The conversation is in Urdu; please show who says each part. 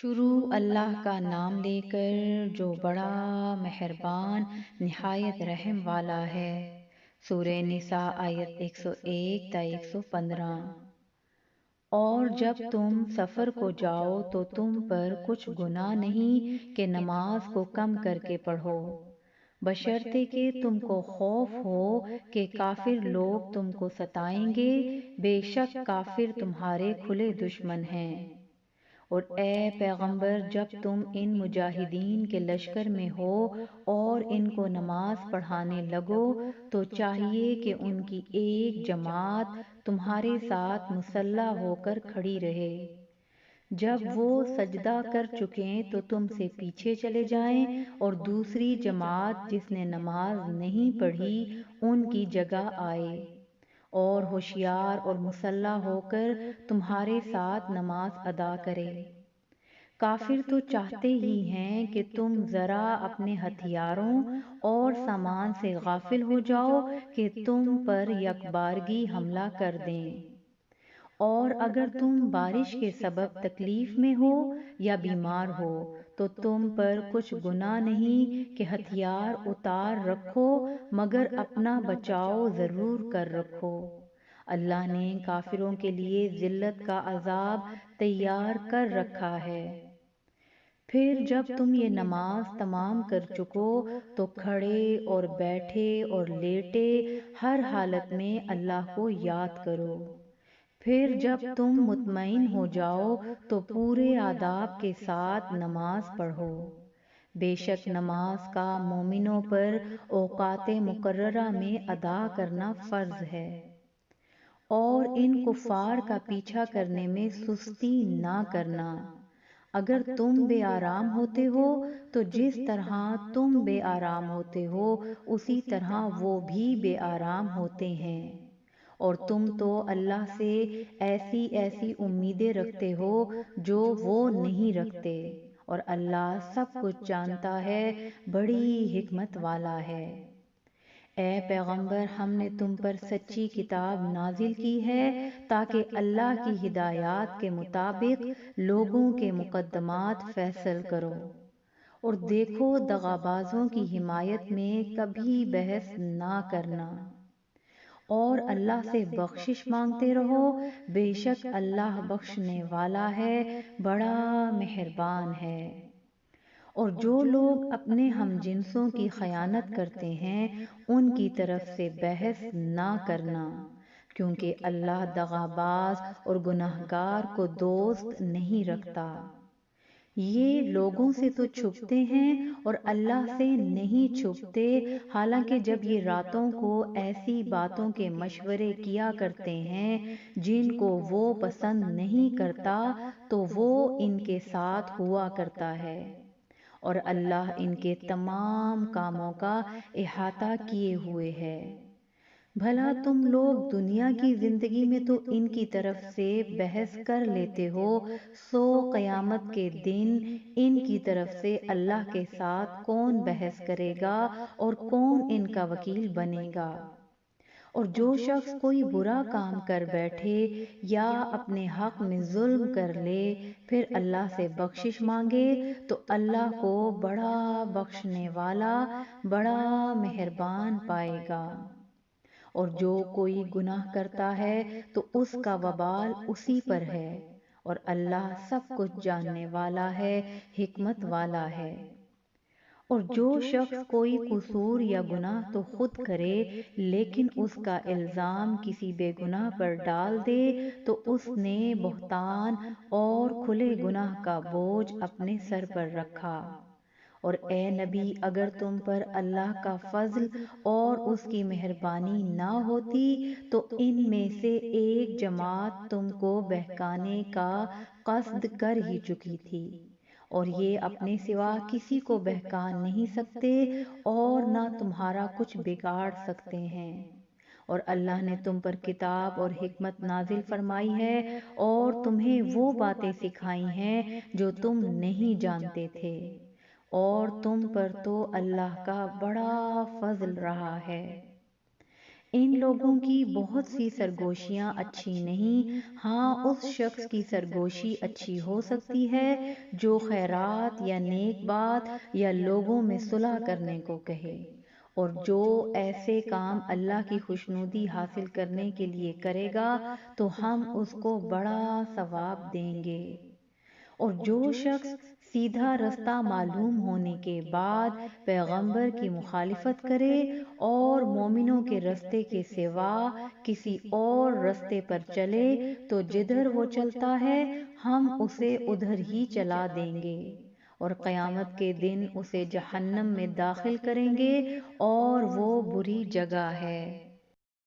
Speaker 1: شروع اللہ کا نام لے کر جو بڑا مہربان نہایت رحم والا ہے۔ سورہ نساء آیت 101 تا 115۔ اور جب تم سفر کو جاؤ تو تم پر کچھ گناہ نہیں کہ نماز کو کم کر کے پڑھو، بشرطے کہ تم کو خوف ہو کہ کافر لوگ تم کو ستائیں گے، بے شک کافر تمہارے کھلے دشمن ہیں۔ اور اے پیغمبر، جب تم ان مجاہدین کے لشکر میں ہو اور ان کو نماز پڑھانے لگو تو چاہیے کہ ان کی ایک جماعت تمہارے ساتھ مسلح ہو کر کھڑی رہے۔ جب وہ سجدہ کر چکیں تو تم سے پیچھے چلے جائیں اور دوسری جماعت جس نے نماز نہیں پڑھی ان کی جگہ آئے اور ہوشیار اور مسلح ہو کر تمہارے ساتھ نماز ادا کرے۔ کافر تو چاہتے ہی ہیں کہ تم ذرا اپنے ہتھیاروں اور سامان سے غافل ہو جاؤ کہ تم پر یکبارگی حملہ کر دیں۔ اور اگر تم بارش کے سبب تکلیف میں ہو یا بیمار ہو تو تم پر کچھ گناہ نہیں کہ ہتھیار اتار رکھو، مگر اپنا بچاؤ ضرور کر رکھو۔ اللہ نے کافروں کے لیے ذلت کا عذاب تیار کر رکھا ہے۔ پھر جب تم یہ نماز تمام کر چکو تو کھڑے اور بیٹھے اور لیٹے ہر حالت میں اللہ کو یاد کرو۔ پھر جب تم مطمئن ہو جاؤ تو پورے آداب کے ساتھ نماز پڑھو۔ بے شک نماز کا مومنوں پر اوقات مقررہ میں ادا کرنا فرض ہے، اور ان کفار کا پیچھا کرنے میں سستی نہ کرنا۔ اگر تم بے آرام ہوتے ہو تو جس طرح تم بے آرام ہوتے ہو اسی طرح وہ بھی بے آرام ہوتے ہیں، اور تم تو اللہ سے ایسی ایسی امیدیں رکھتے ہو جو وہ نہیں رکھتے، اور اللہ سب کچھ جانتا ہے، بڑی حکمت والا ہے۔ اے پیغمبر، ہم نے تم پر سچی کتاب نازل کی ہے تاکہ اللہ کی ہدایات کے مطابق لوگوں کے مقدمات فیصل کرو، اور دیکھو دغابازوں کی حمایت میں کبھی بحث نہ کرنا، اور اللہ سے بخشش مانگتے رہو، بے شک اللہ بخشنے والا ہے، بڑا مہربان ہے۔ اور جو لوگ اپنے ہم جنسوں کی خیانت کرتے ہیں ان کی طرف سے بحث نہ کرنا، کیونکہ اللہ دغاباز اور گناہگار کو دوست نہیں رکھتا۔ یہ لوگوں سے تو چھپتے ہیں اور اللہ سے نہیں چھپتے، حالانکہ جب یہ راتوں کو ایسی باتوں کے مشورے کیا کرتے ہیں جن کو وہ پسند نہیں کرتا تو وہ ان کے ساتھ ہوا کرتا ہے، اور اللہ ان کے تمام کاموں کا احاطہ کیے ہوئے ہے۔ بھلا تم لوگ دنیا کی زندگی میں تو ان کی طرف سے بحث کر لیتے ہو، سو قیامت کے دن ان کی طرف سے اللہ کے ساتھ کون بحث کرے گا اور کون ان کا وکیل بنے گا؟ اور جو شخص کوئی برا کام کر بیٹھے یا اپنے حق میں ظلم کر لے پھر اللہ سے بخشش مانگے تو اللہ کو بڑا بخشنے والا، بڑا مہربان پائے گا۔ اور جو کوئی گناہ کرتا ہے تو اس کا وبال اسی پر ہے، اور اللہ سب کچھ جاننے والا ہے، حکمت والا ہے۔ اور جو شخص کوئی قصور یا گناہ تو خود کرے لیکن اس کا الزام کسی بے گناہ پر ڈال دے تو اس نے بہتان اور کھلے گناہ کا بوجھ اپنے سر پر رکھا۔ اور اے نبی، اگر تم پر اللہ کا فضل اور اس کی مہربانی نہ ہوتی تو ان میں سے ایک جماعت تم کو بہکانے کا قصد کر ہی چکی تھی، اور یہ اپنے سوا کسی کو بہکا نہیں سکتے اور نہ تمہارا کچھ بگاڑ سکتے ہیں۔ اور اللہ نے تم پر کتاب اور حکمت نازل فرمائی ہے اور تمہیں وہ باتیں سکھائی ہیں جو تم نہیں جانتے تھے، اور تم پر تو اللہ کا بڑا فضل رہا ہے۔ ان لوگوں کی بہت سی سرگوشیاں اچھی نہیں، ہاں اس شخص کی سرگوشی اچھی ہو سکتی ہے جو خیرات یا نیک بات یا لوگوں میں صلح کرنے کو کہے، اور جو ایسے کام اللہ کی خوشنودی حاصل کرنے کے لیے کرے گا تو ہم اس کو بڑا ثواب دیں گے۔ اور جو شخص سیدھا رستہ معلوم ہونے کے بعد پیغمبر کی مخالفت کرے اور مومنوں کے رستے کے سوا کسی اور رستے پر چلے تو جدھر وہ چلتا ہے ہم اسے ادھر ہی چلا دیں گے، اور قیامت کے دن اسے جہنم میں داخل کریں گے اور وہ بری جگہ ہے۔